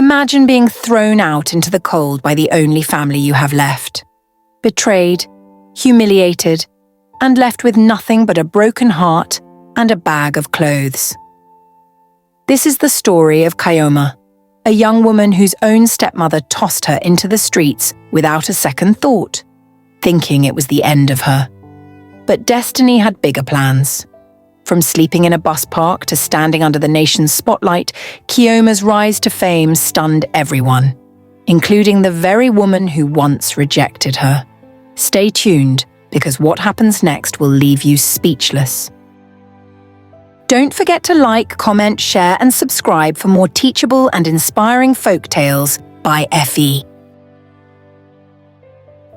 Imagine being thrown out into the cold by the only family you have left. Betrayed, humiliated, and left with nothing but a broken heart and a bag of clothes. This is the story of Kayoma, a young woman whose own stepmother tossed her into the streets without a second thought, thinking it was the end of her. But destiny had bigger plans. From sleeping in a bus park to standing under the nation's spotlight, Kayoma's rise to fame stunned everyone, including the very woman who once rejected her. Stay tuned, because what happens next will leave you speechless. Don't forget to like, comment, share, and subscribe for more teachable and inspiring folk tales by FE.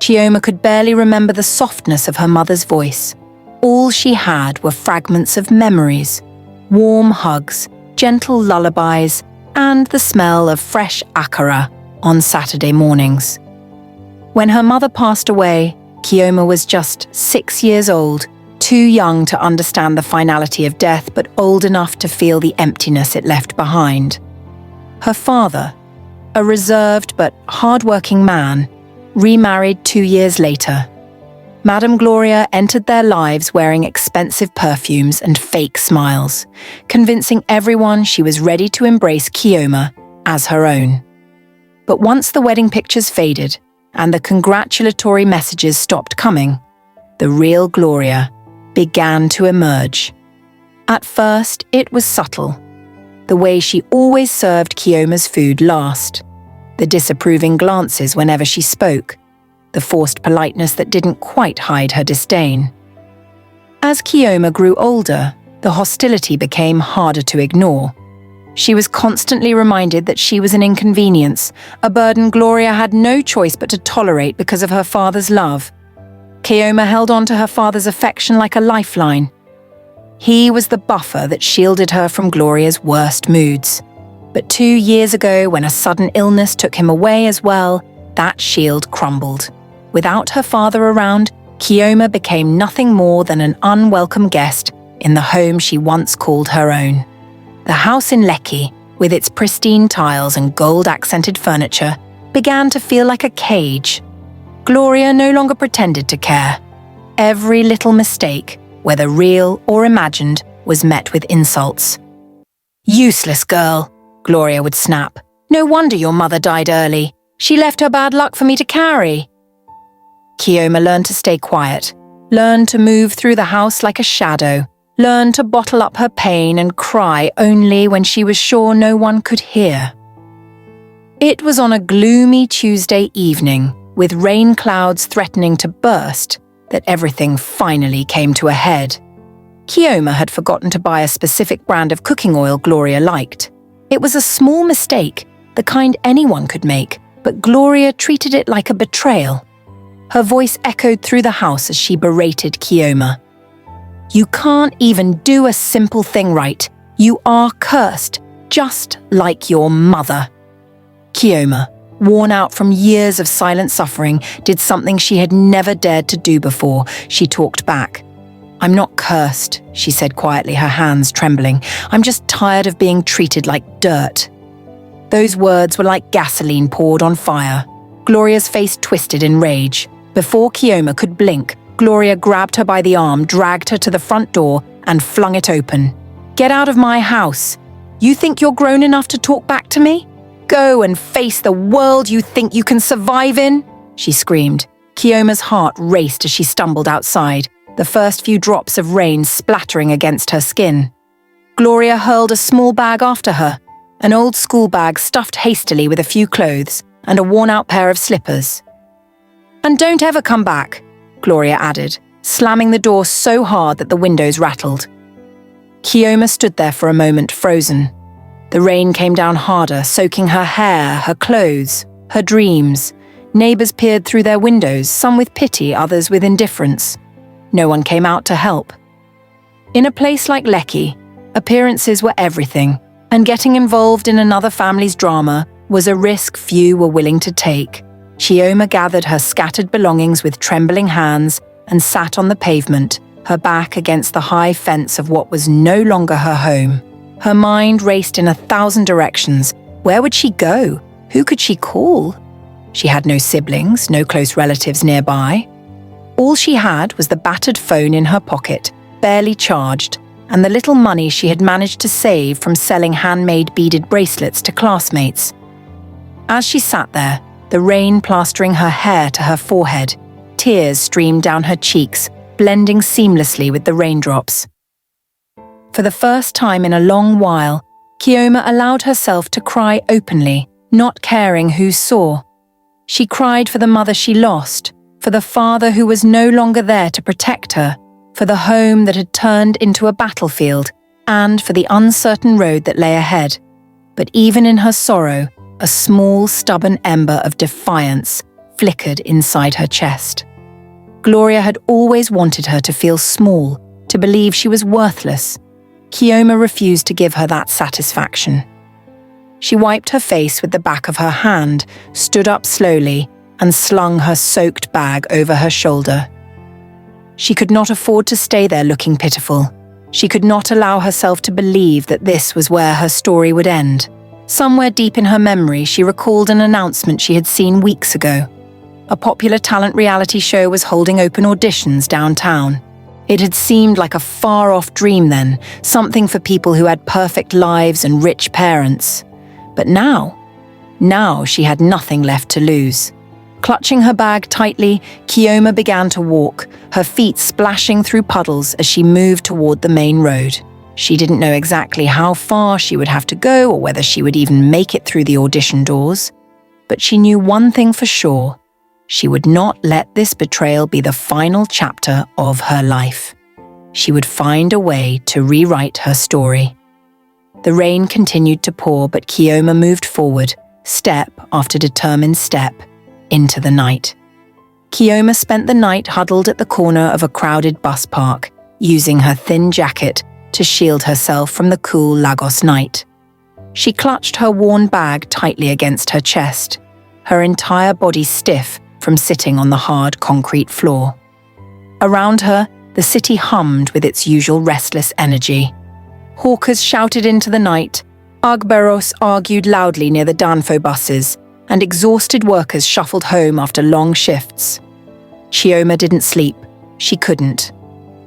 Kayoma could barely remember the softness of her mother's voice. All she had were fragments of memories, warm hugs, gentle lullabies, and the smell of fresh akara on Saturday mornings. When her mother passed away, Kayoma was just 6 years old, too young to understand the finality of death, but old enough to feel the emptiness it left behind. Her father, a reserved but hard-working man, remarried 2 years later. Madame Gloria entered their lives wearing expensive perfumes and fake smiles, convincing everyone she was ready to embrace Kayoma as her own. But once the wedding pictures faded and the congratulatory messages stopped coming, the real Gloria began to emerge. At first, it was subtle. The way she always served Kayoma's food last, the disapproving glances whenever she spoke, the forced politeness that didn't quite hide her disdain. As Kayoma grew older, the hostility became harder to ignore. She was constantly reminded that she was an inconvenience, a burden Gloria had no choice but to tolerate because of her father's love. Kayoma held on to her father's affection like a lifeline. He was the buffer that shielded her from Gloria's worst moods. But 2 years ago, when a sudden illness took him away as well, that shield crumbled. Without her father around, Kayoma became nothing more than an unwelcome guest in the home she once called her own. The house in Lekki, with its pristine tiles and gold-accented furniture, began to feel like a cage. Gloria no longer pretended to care. Every little mistake, whether real or imagined, was met with insults. "Useless girl," Gloria would snap. "No wonder your mother died early. She left her bad luck for me to carry." Kayoma learned to stay quiet, learned to move through the house like a shadow, learned to bottle up her pain and cry only when she was sure no one could hear. It was on a gloomy Tuesday evening, with rain clouds threatening to burst, that everything finally came to a head. Kayoma had forgotten to buy a specific brand of cooking oil Gloria liked. It was a small mistake, the kind anyone could make, but Gloria treated it like a betrayal. Her voice echoed through the house as she berated Kayoma. "You can't even do a simple thing right. You are cursed, just like your mother." Kayoma, worn out from years of silent suffering, did something she had never dared to do before. She talked back. "I'm not cursed," she said quietly, her hands trembling. "I'm just tired of being treated like dirt." Those words were like gasoline poured on fire. Gloria's face twisted in rage. Before Kayoma could blink, Gloria grabbed her by the arm, dragged her to the front door, and flung it open. "Get out of my house. You think you're grown enough to talk back to me? Go and face the world you think you can survive in," she screamed. Kayoma's heart raced as she stumbled outside, the first few drops of rain splattering against her skin. Gloria hurled a small bag after her, an old school bag stuffed hastily with a few clothes and a worn-out pair of slippers. "And don't ever come back," Gloria added, slamming the door so hard that the windows rattled. Kayoma stood there for a moment, frozen. The rain came down harder, soaking her hair, her clothes, her dreams. Neighbors peered through their windows, some with pity, others with indifference. No one came out to help. In a place like Lekki, appearances were everything, and getting involved in another family's drama was a risk few were willing to take. Kayoma gathered her scattered belongings with trembling hands and sat on the pavement, her back against the high fence of what was no longer her home. Her mind raced in 1,000 directions, Where would she go? Who could she call? She had no siblings, no close relatives nearby. All she had was the battered phone in her pocket, barely charged, and the little money she had managed to save from selling handmade beaded bracelets to classmates. As she sat there, the rain plastering her hair to her forehead, tears streamed down her cheeks, blending seamlessly with the raindrops. For the first time in a long while, Kioma allowed herself to cry openly, not caring who saw. She cried for the mother she lost, for the father who was no longer there to protect her, for the home that had turned into a battlefield, and for the uncertain road that lay ahead. But even in her sorrow, a small, stubborn ember of defiance flickered inside her chest. Gloria had always wanted her to feel small, to believe she was worthless. Kioma refused to give her that satisfaction. She wiped her face with the back of her hand, stood up slowly, and slung her soaked bag over her shoulder. She could not afford to stay there looking pitiful. She could not allow herself to believe that this was where her story would end. Somewhere deep in her memory, she recalled an announcement she had seen weeks ago. A popular talent reality show was holding open auditions downtown. It had seemed like a far-off dream then, something for people who had perfect lives and rich parents. But now she had nothing left to lose. Clutching her bag tightly, Kioma began to walk, her feet splashing through puddles as she moved toward the main road. She didn't know exactly how far she would have to go or whether she would even make it through the audition doors. But she knew one thing for sure. She would not let this betrayal be the final chapter of her life. She would find a way to rewrite her story. The rain continued to pour, but Kioma moved forward, step after determined step, into the night. Kioma spent the night huddled at the corner of a crowded bus park, using her thin jacket to shield herself from the cool Lagos night. She clutched her worn bag tightly against her chest, her entire body stiff from sitting on the hard concrete floor. Around her, the city hummed with its usual restless energy. Hawkers shouted into the night, Agberos argued loudly near the Danfo buses, and exhausted workers shuffled home after long shifts. Kioma didn't sleep. She couldn't.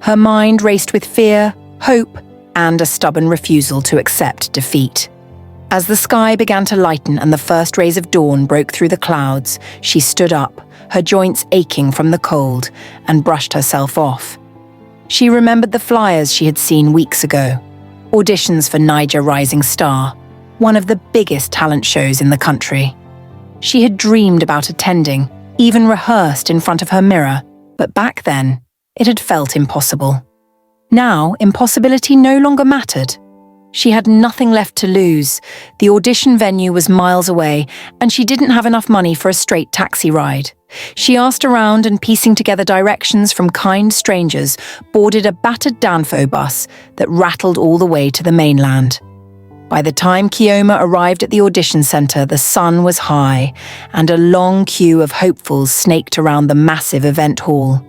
Her mind raced with fear, hope, and a stubborn refusal to accept defeat. As the sky began to lighten and the first rays of dawn broke through the clouds, she stood up, her joints aching from the cold, and brushed herself off. She remembered the flyers she had seen weeks ago. Auditions for Niger Rising Star, one of the biggest talent shows in the country. She had dreamed about attending, even rehearsed in front of her mirror, but back then, it had felt impossible. Now, impossibility no longer mattered. She had nothing left to lose. The audition venue was miles away, and she didn't have enough money for a straight taxi ride. She asked around and, piecing together directions from kind strangers, boarded a battered Danfo bus that rattled all the way to the mainland. By the time Kioma arrived at the audition centre, the sun was high, and a long queue of hopefuls snaked around the massive event hall.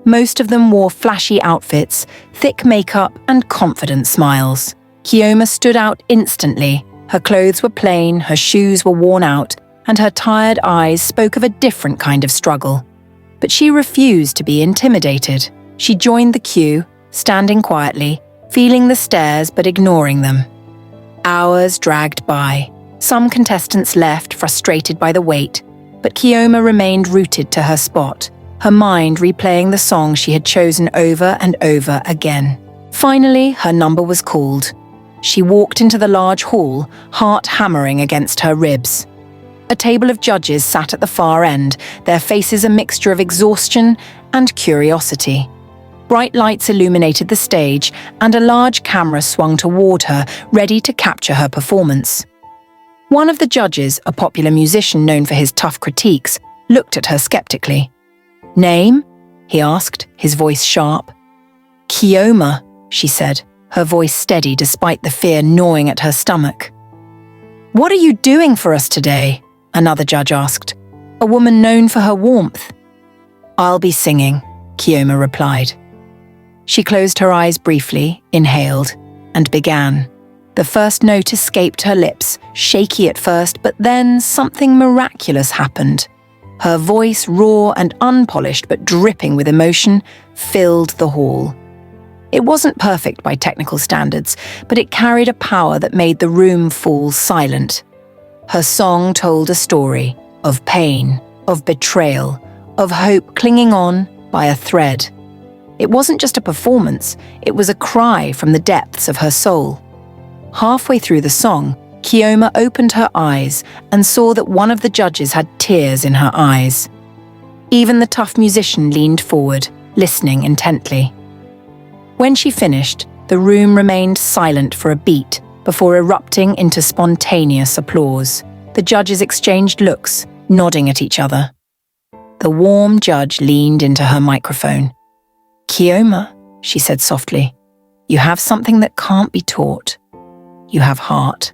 Most of them wore flashy outfits, thick makeup, and confident smiles. Kioma stood out instantly. Her clothes were plain, her shoes were worn out, and her tired eyes spoke of a different kind of struggle. But she refused to be intimidated. She joined the queue, standing quietly, feeling the stares but ignoring them. Hours dragged by. Some contestants left, frustrated by the wait, but Kioma remained rooted to her spot, her mind replaying the song she had chosen over and over again. Finally, her number was called. She walked into the large hall, heart hammering against her ribs. A table of judges sat at the far end, their faces a mixture of exhaustion and curiosity. Bright lights illuminated the stage, and a large camera swung toward her, ready to capture her performance. One of the judges, a popular musician known for his tough critiques, looked at her skeptically. "Name?" he asked, his voice sharp. "Kioma," she said, her voice steady despite the fear gnawing at her stomach. "What are you doing for us today?" another judge asked, a woman known for her warmth. "I'll be singing," Kioma replied. She closed her eyes briefly, inhaled, and began. The first note escaped her lips, shaky at first, but then something miraculous happened. Her voice, raw and unpolished but dripping with emotion, filled the hall. It wasn't perfect by technical standards, but it carried a power that made the room fall silent. Her song told a story of pain, of betrayal, of hope clinging on by a thread. It wasn't just a performance, it was a cry from the depths of her soul. Halfway through the song, Kioma opened her eyes and saw that one of the judges had tears in her eyes. Even the tough musician leaned forward, listening intently. When she finished, the room remained silent for a beat before erupting into spontaneous applause. The judges exchanged looks, nodding at each other. The warm judge leaned into her microphone. "Kioma," she said softly, "you have something that can't be taught. You have heart."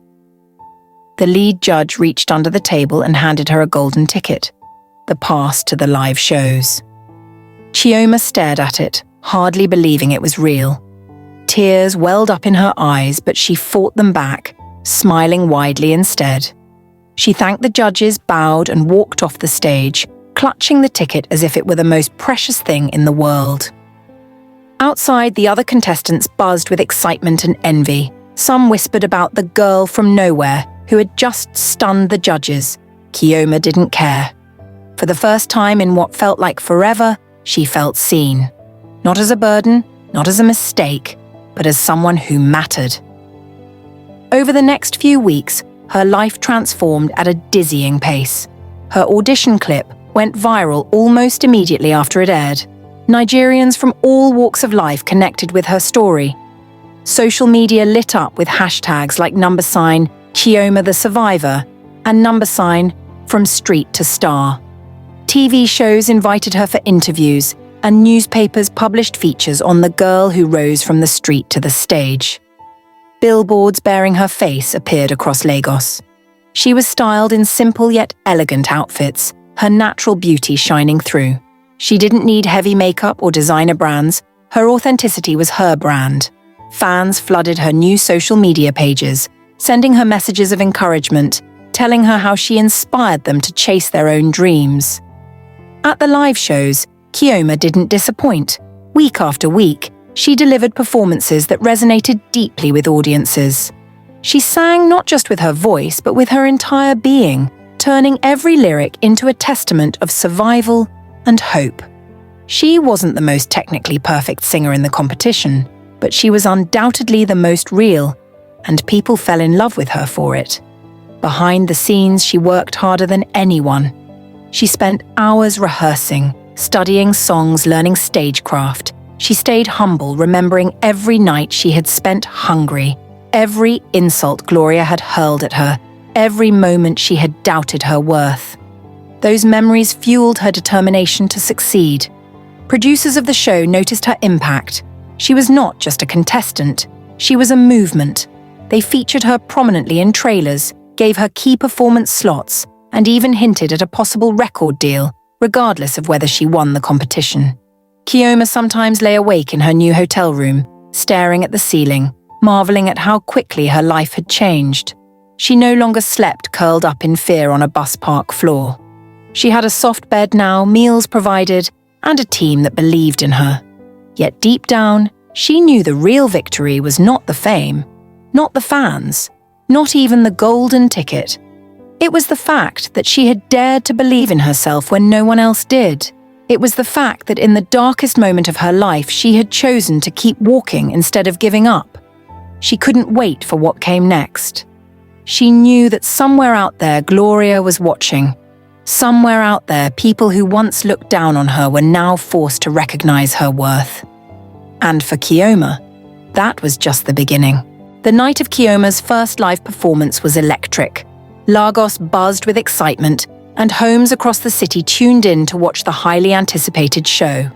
The lead judge reached under the table and handed her a golden ticket, the pass to the live shows. Kioma stared at it, hardly believing it was real. Tears welled up in her eyes, but she fought them back, smiling widely instead. She thanked the judges, bowed, and walked off the stage, clutching the ticket as if it were the most precious thing in the world. Outside, the other contestants buzzed with excitement and envy. Some whispered about the girl from nowhere who had just stunned the judges. Kioma didn't care. For the first time in what felt like forever, she felt seen. Not as a burden, not as a mistake, but as someone who mattered. Over the next few weeks, her life transformed at a dizzying pace. Her audition clip went viral almost immediately after it aired. Nigerians from all walks of life connected with her story. Social media lit up with hashtags like #Kioma the Survivor and #From Street to Star. TV shows invited her for interviews, and newspapers published features on the girl who rose from the street to the stage. Billboards bearing her face appeared across Lagos. She was styled in simple yet elegant outfits, her natural beauty shining through. She didn't need heavy makeup or designer brands. Her authenticity was her brand. Fans flooded her new social media pages, sending her messages of encouragement, telling her how she inspired them to chase their own dreams. At the live shows, Kioma didn't disappoint. Week after week, she delivered performances that resonated deeply with audiences. She sang not just with her voice, but with her entire being, turning every lyric into a testament of survival and hope. She wasn't the most technically perfect singer in the competition, but she was undoubtedly the most real, and people fell in love with her for it. Behind the scenes, she worked harder than anyone. She spent hours rehearsing, studying songs, learning stagecraft. She stayed humble, remembering every night she had spent hungry, every insult Gloria had hurled at her, every moment she had doubted her worth. Those memories fueled her determination to succeed. Producers of the show noticed her impact. She was not just a contestant, she was a movement. They featured her prominently in trailers, gave her key performance slots, and even hinted at a possible record deal, regardless of whether she won the competition. Kioma sometimes lay awake in her new hotel room, staring at the ceiling, marveling at how quickly her life had changed. She no longer slept curled up in fear on a bus park floor. She had a soft bed now, meals provided, and a team that believed in her. Yet deep down, she knew the real victory was not the fame, not the fans, not even the golden ticket. It was the fact that she had dared to believe in herself when no one else did. It was the fact that in the darkest moment of her life, she had chosen to keep walking instead of giving up. She couldn't wait for what came next. She knew that somewhere out there, Gloria was watching. Somewhere out there, people who once looked down on her were now forced to recognize her worth. And for Kioma, that was just the beginning. The night of Kioma's first live performance was electric. Lagos buzzed with excitement, and homes across the city tuned in to watch the highly anticipated show.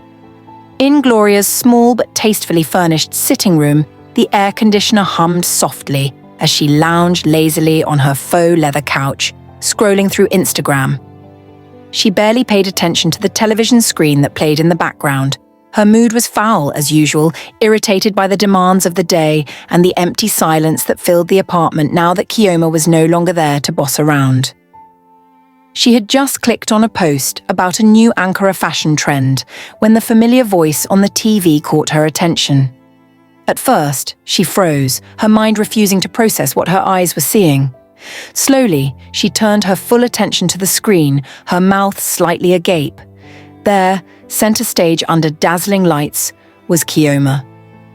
In Gloria's small but tastefully furnished sitting room, the air conditioner hummed softly as she lounged lazily on her faux leather couch, scrolling through Instagram. She barely paid attention to the television screen that played in the background, Her mood was foul, as usual, irritated by the demands of the day and the empty silence that filled the apartment now that Kioma was no longer there to boss around. She had just clicked on a post about a new Ankara fashion trend when the familiar voice on the TV caught her attention. At first, she froze, her mind refusing to process what her eyes were seeing. Slowly, she turned her full attention to the screen, her mouth slightly agape. There, center stage under dazzling lights, was Kioma.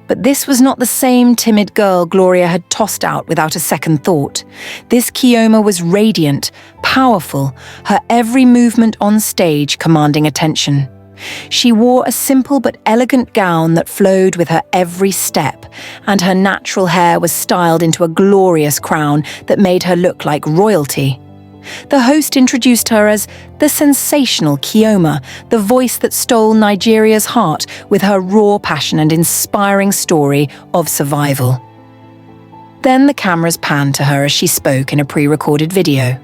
But this was not the same timid girl Gloria had tossed out without a second thought. This Kioma was radiant, powerful, her every movement on stage commanding attention. She wore a simple but elegant gown that flowed with her every step, and her natural hair was styled into a glorious crown that made her look like royalty. The host introduced her as the sensational Kioma, the voice that stole Nigeria's heart with her raw passion and inspiring story of survival. Then the cameras panned to her as she spoke in a pre-recorded video.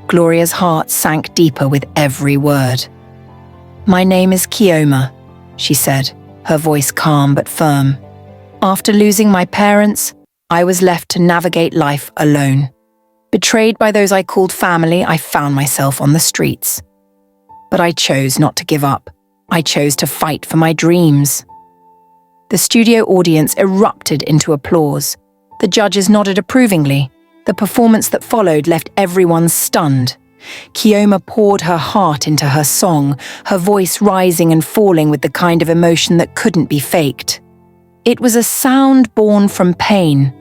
Gloria's heart sank deeper with every word. "My name is Kioma," she said, her voice calm but firm. "After losing my parents, I was left to navigate life alone. Betrayed by those I called family, I found myself on the streets. But I chose not to give up. I chose to fight for my dreams." The studio audience erupted into applause. The judges nodded approvingly. The performance that followed left everyone stunned. Kioma poured her heart into her song, her voice rising and falling with the kind of emotion that couldn't be faked. It was a sound born from pain,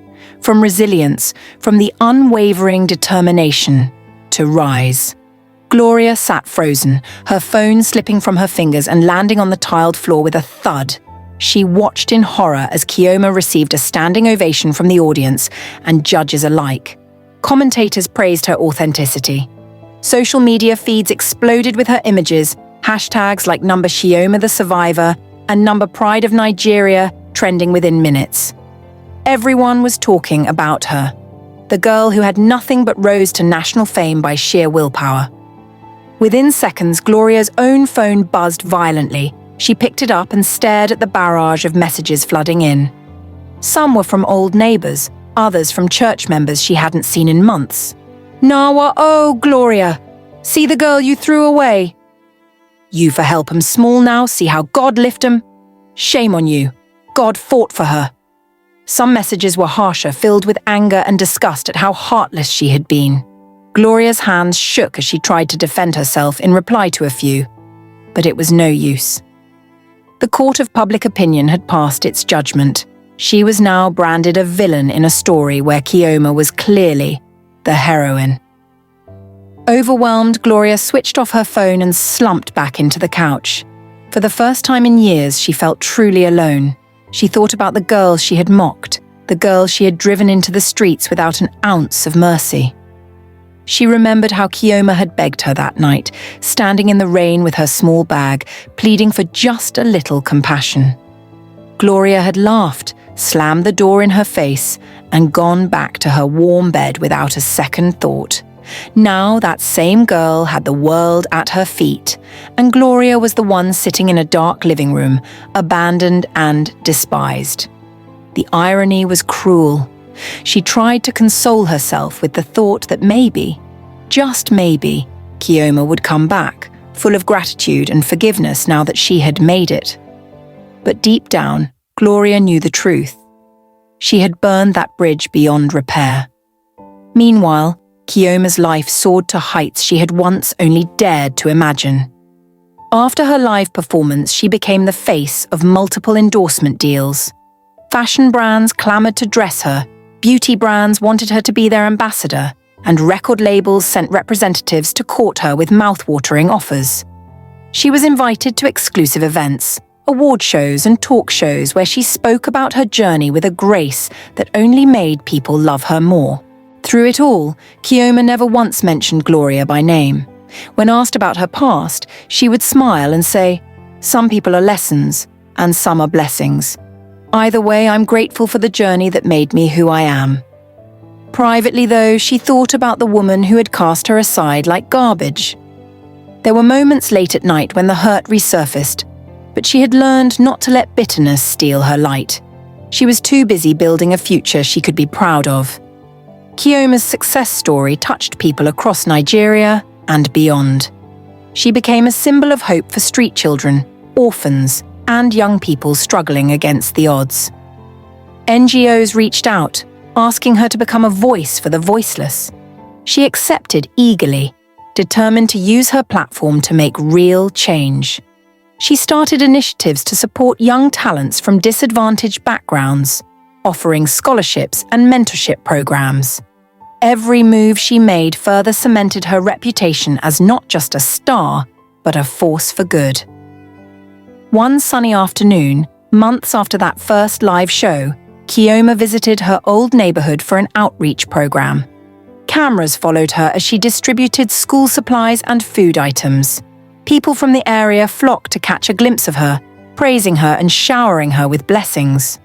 from resilience, from the unwavering determination to rise. Gloria sat frozen, her phone slipping from her fingers and landing on the tiled floor with a thud. She watched in horror as Kioma received a standing ovation from the audience and judges alike. Commentators praised her authenticity. Social media feeds exploded with her images, hashtags like #Kioma the Survivor and #Pride of Nigeria trending within minutes. Everyone was talking about her, the girl who had nothing but rose to national fame by sheer willpower. Within seconds, Gloria's own phone buzzed violently. She picked it up and stared at the barrage of messages flooding in. Some were from old neighbors, others from church members she hadn't seen in months. "Nawa, oh, Gloria! See the girl you threw away? You for help 'em small now, see how God lift 'em? Shame on you. God fought for her." Some messages were harsher, filled with anger and disgust at how heartless she had been. Gloria's hands shook as she tried to defend herself in reply to a few, but it was no use. The court of public opinion had passed its judgment. She was now branded a villain in a story where Kioma was clearly the heroine. Overwhelmed, Gloria switched off her phone and slumped back into the couch. For the first time in years, she felt truly alone. She thought about the girls she had mocked, the girls she had driven into the streets without an ounce of mercy. She remembered how Kioma had begged her that night, standing in the rain with her small bag, pleading for just a little compassion. Gloria had laughed, slammed the door in her face, and gone back to her warm bed without a second thought. Now that same girl had the world at her feet, and Gloria was the one sitting in a dark living room, abandoned and despised. The irony was cruel. She tried to console herself with the thought that maybe, just maybe, Kioma would come back, full of gratitude and forgiveness now that she had made it. But deep down, Gloria knew the truth. She had burned that bridge beyond repair. Meanwhile, Kioma's life soared to heights she had once only dared to imagine. After her live performance, she became the face of multiple endorsement deals. Fashion brands clamored to dress her, beauty brands wanted her to be their ambassador, and record labels sent representatives to court her with mouth-watering offers. She was invited to exclusive events, award shows and talk shows where she spoke about her journey with a grace that only made people love her more. Through it all, Kioma never once mentioned Gloria by name. When asked about her past, she would smile and say, "Some people are lessons, and some are blessings. Either way, I'm grateful for the journey that made me who I am." Privately, though, she thought about the woman who had cast her aside like garbage. There were moments late at night when the hurt resurfaced. But she had learned not to let bitterness steal her light. She was too busy building a future she could be proud of. Chioma's success story touched people across Nigeria and beyond. She became a symbol of hope for street children, orphans, and young people struggling against the odds. NGOs reached out, asking her to become a voice for the voiceless. She accepted eagerly, determined to use her platform to make real change. She started initiatives to support young talents from disadvantaged backgrounds, offering scholarships and mentorship programs. Every move she made further cemented her reputation as not just a star, but a force for good. One sunny afternoon, months after that first live show, Chioma visited her old neighborhood for an outreach program. Cameras followed her as she distributed school supplies and food items. People from the area flocked to catch a glimpse of her, praising her and showering her with blessings.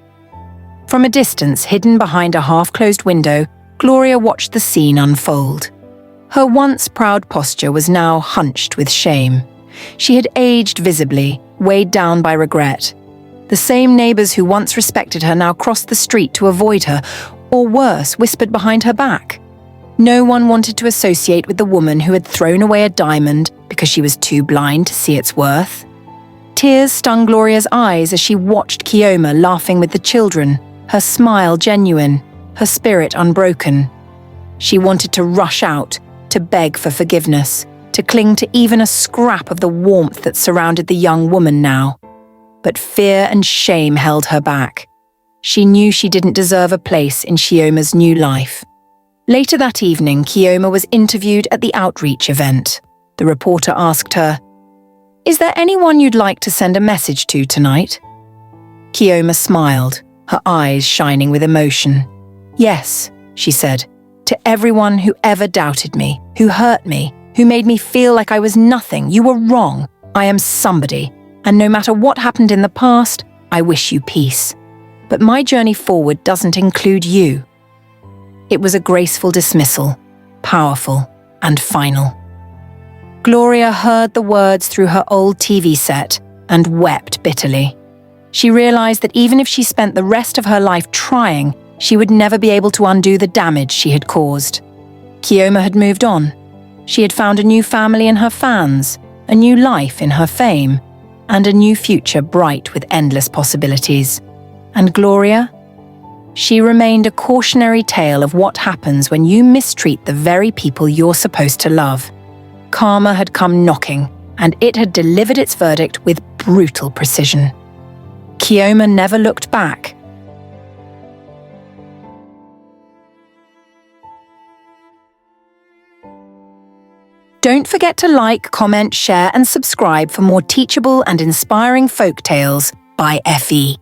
From a distance, hidden behind a half-closed window, Gloria watched the scene unfold. Her once proud posture was now hunched with shame. She had aged visibly, weighed down by regret. The same neighbors who once respected her now crossed the street to avoid her, or worse, whispered behind her back. No one wanted to associate with the woman who had thrown away a diamond because she was too blind to see its worth. Tears stung Gloria's eyes as she watched Chioma laughing with the children, her smile genuine, her spirit unbroken. She wanted to rush out, to beg for forgiveness, to cling to even a scrap of the warmth that surrounded the young woman now. But fear and shame held her back. She knew she didn't deserve a place in Chioma's new life. Later that evening, Chioma was interviewed at the outreach event. The reporter asked her, "Is there anyone you'd like to send a message to tonight?" Chioma smiled, her eyes shining with emotion. "Yes," she said, "to everyone who ever doubted me, who hurt me, who made me feel like I was nothing. You were wrong. I am somebody. And no matter what happened in the past, I wish you peace. But my journey forward doesn't include you." It was a graceful dismissal, powerful and final. Gloria heard the words through her old TV set and wept bitterly. She realized that even if she spent the rest of her life trying, she would never be able to undo the damage she had caused. Chioma had moved on. She had found a new family in her fans, a new life in her fame, and a new future bright with endless possibilities. And Gloria? She remained a cautionary tale of what happens when you mistreat the very people you're supposed to love. Karma had come knocking, and it had delivered its verdict with brutal precision. Chioma never looked back. Don't forget to like, comment, share, and subscribe for more teachable and inspiring folk tales by FE.